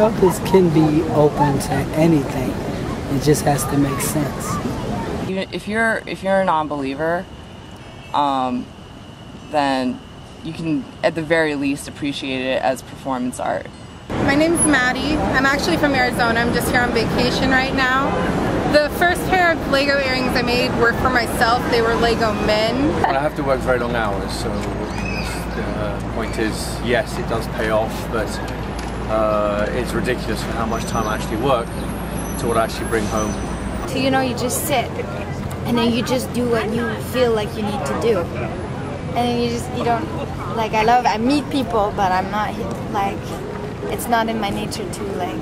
artist can be open to anything. It just has to make sense. Even if you're a non-believer, then you can at the very least appreciate it as performance art. My name's Maddie. I'm actually from Arizona. I'm just here on vacation right now. The first pair of Lego earrings I made were for myself. They were Lego men. I have to work very long hours, so the point is, yes, it does pay off, but it's ridiculous for how much time I actually work to what I actually bring home. So, you know, you just sit and then you just do what you feel like you need to do. And you don't, like, I meet people, but I'm not, like, it's not in my nature to, like,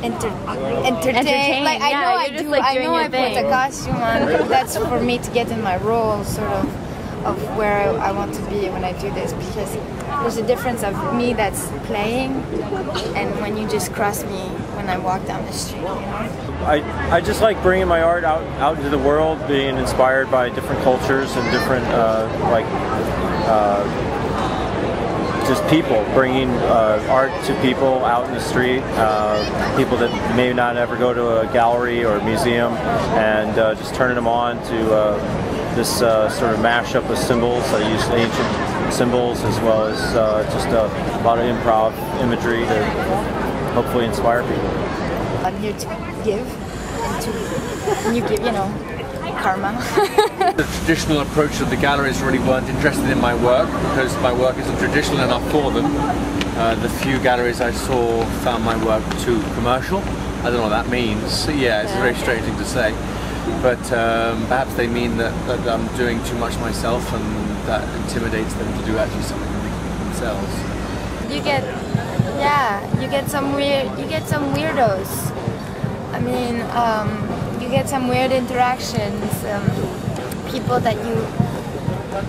entertain. Like, yeah, I know I put a costume on. That's for me to get in my role, sort of where I want to be when I do this, because there's a difference of me that's playing and when you just cross me when I walk down the street, you know? I just like bringing my art out into the world, being inspired by different cultures and different just people, bringing art to people out in the street, people that may not ever go to a gallery or a museum, and just turning them on to this sort of mashup of symbols. I use ancient symbols as well as just a lot of improv imagery to hopefully inspire people. I'm here to give, and you give, you know, karma. The traditional approach of the galleries really weren't interested in my work because my work isn't traditional enough for them. The few galleries I saw found my work too commercial. I don't know what that means. Yeah, it's a very strange thing to say. But perhaps they mean that I'm doing too much myself and that intimidates them to do actually something themselves. You get some weirdos. I mean, you get some weird interactions, people that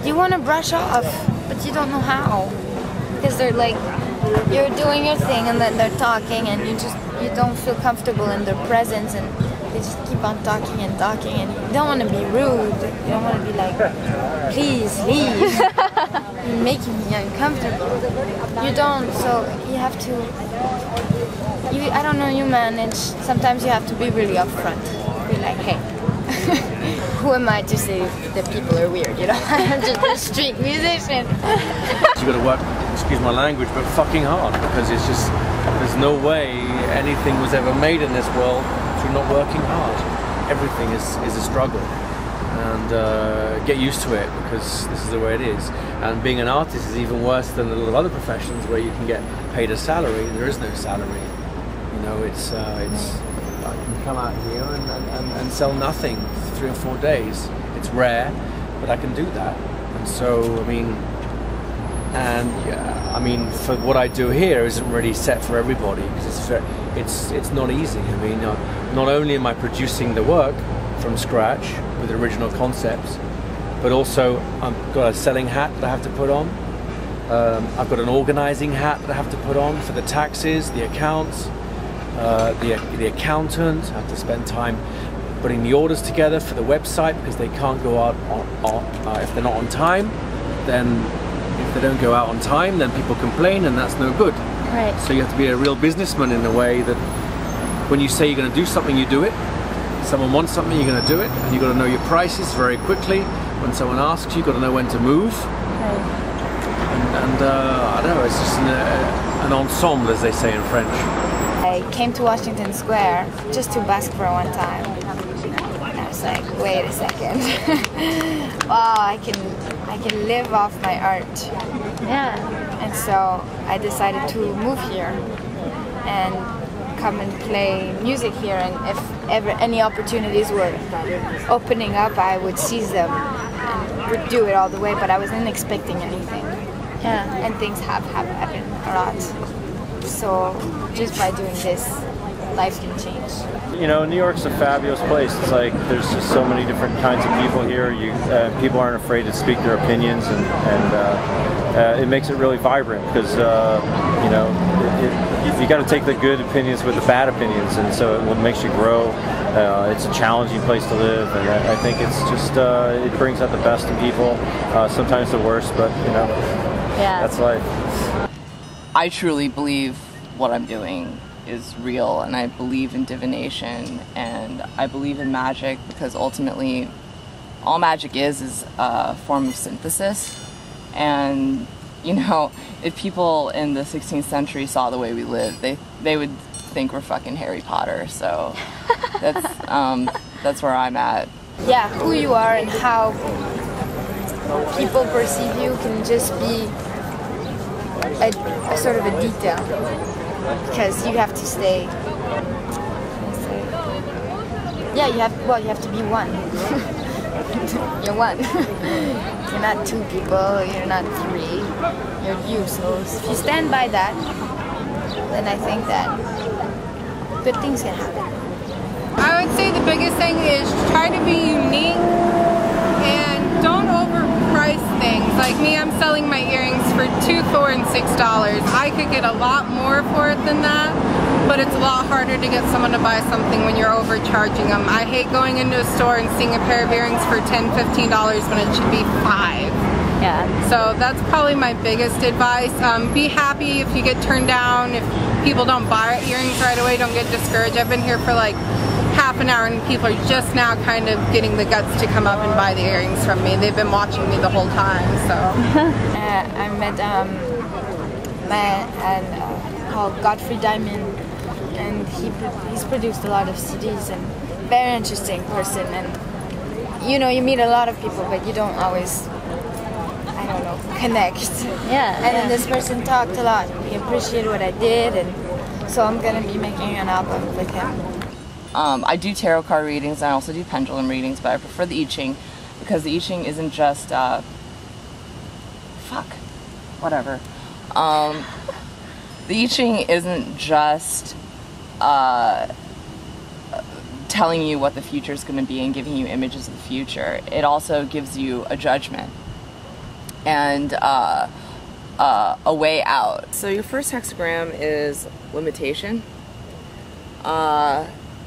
you want to brush off, but you don't know how, because they're like, you're doing your thing and then they're talking and you don't feel comfortable in their presence, and they just keep on talking and talking, and you don't want to be rude, you don't want to be like, please leave, you're making me uncomfortable. You don't, so you have to, I don't know, you manage, sometimes you have to be really upfront, be like, hey, who am I to say that people are weird, you know, I'm just a street musician. You got to work, excuse my language, but fucking hard, because it's just, there's no way anything was ever made in this world through not working hard. Everything is a struggle, and get used to it, because this is the way it is. And being an artist is even worse than a lot of other professions where you can get paid a salary. There is no salary. You know, it's I can come out here and sell nothing for 3 or 4 days. It's rare, but I can do that. And so, I mean, I mean, for what I do here isn't really set for everybody, because it's not easy. I mean, not only am I producing the work from scratch with original concepts, but also I've got a selling hat that I have to put on. I've got an organizing hat that I have to put on for the taxes, the accounts, the accountant. I have to spend time putting the orders together for the website, because they can't go out if they're not on time. Then if they don't go out on time, then people complain, and that's no good. Right. So you have to be a real businessman in the way that when you say you're going to do something, you do it. Someone wants something, you're going to do it, and you've got to know your prices very quickly. When someone asks you, you've got to know when to move. Right. And I don't know, it's just an ensemble, as they say in French. I came to Washington Square just to busk for one time. And I was like, wait a second. Wow, I can live off my art. Yeah. And so I decided to move here and come and play music here, and if ever any opportunities were opening up, I would seize them and would do it all the way, but I wasn't expecting anything. Yeah. And things have happened a lot. So just by doing this, life can change. You know, New York's a fabulous place. It's like there's just so many different kinds of people here. People aren't afraid to speak their opinions, and it makes it really vibrant, because you know, you got to take the good opinions with the bad opinions, and so it makes you grow. It's a challenging place to live, and I think it's just it brings out the best in people. Sometimes the worst, but you know, Yeah. that's life. I truly believe what I'm doing is real, and I believe in divination, and I believe in magic, because ultimately all magic is a form of synthesis. And you know, if people in the 16th century saw the way we live, they would think we're fucking Harry Potter. So that's where I'm at. Yeah, who you are and how people perceive you can just be a sort of a detail, because you have to stay. Yeah, you have to be one. You're one. You're not two people. You're not three. You're you. So if you stand by that, then I think that good things can happen. I would say the biggest thing is try to be unique and don't overprice things. Like me, I'm selling my earrings for $2, $4, and $6. I could get a lot more for it than that, but it's a lot harder to get someone to buy something when you're overcharging them. I hate going into a store and seeing a pair of earrings for $10, $15 when it should be $5. Yeah. So that's probably my biggest advice. Be happy if you get turned down. If people don't buy earrings right away, don't get discouraged. I've been here for like half an hour and people are just now kind of getting the guts to come up and buy the earrings from me. They've been watching me the whole time, so. I met a man called Godfrey Diamond, and he's produced a lot of CDs, and very interesting person. And you know, you meet a lot of people, but you don't always, I don't know, connect. Yeah. And then this person talked a lot. He appreciated what I did, and so I'm gonna be making an album with him. I do tarot card readings, and I also do pendulum readings, but I prefer the I Ching, because the I Ching isn't just, whatever. The I Ching isn't just telling you what the future is going to be and giving you images of the future. It also gives you a judgment and a way out. So your first hexagram is limitation.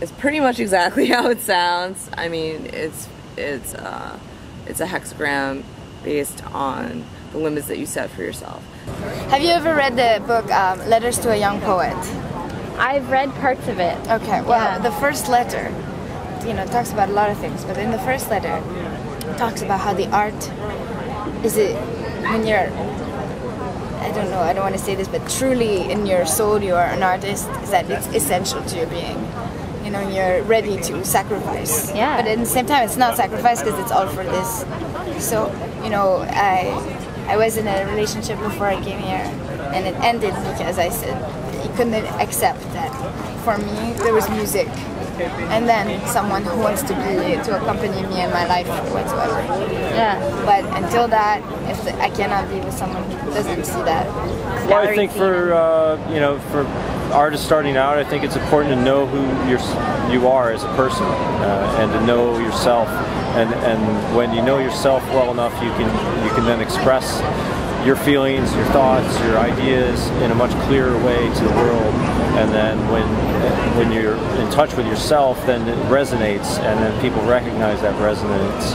It's pretty much exactly how it sounds. I mean, it's a hexagram based on the limits that you set for yourself. Have you ever read the book Letters to a Young Poet? I've read parts of it. Okay, well, the first letter, you know, talks about a lot of things, but in the first letter, it talks about how the art is when you're, I don't know, I don't want to say this, but truly in your soul you are an artist, is that it's essential to your being. You know, you're ready to sacrifice. Yeah. But at the same time, it's not sacrifice because it's all for this. So, you know, I was in a relationship before I came here, and it ended because I said he couldn't accept that for me there was music, and then someone who wants to accompany me in my life whatsoever. Yeah. But until that, I cannot be with someone who doesn't see that. Well, I think for you know, for artists starting out, I think it's important to know who you are as a person, and to know yourself. And when you know yourself well enough, you can then express your feelings, your thoughts, your ideas in a much clearer way to the world. And then when you're in touch with yourself, then it resonates, and then people recognize that resonance,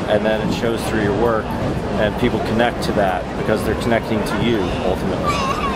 and then it shows through your work, and people connect to that because they're connecting to you ultimately.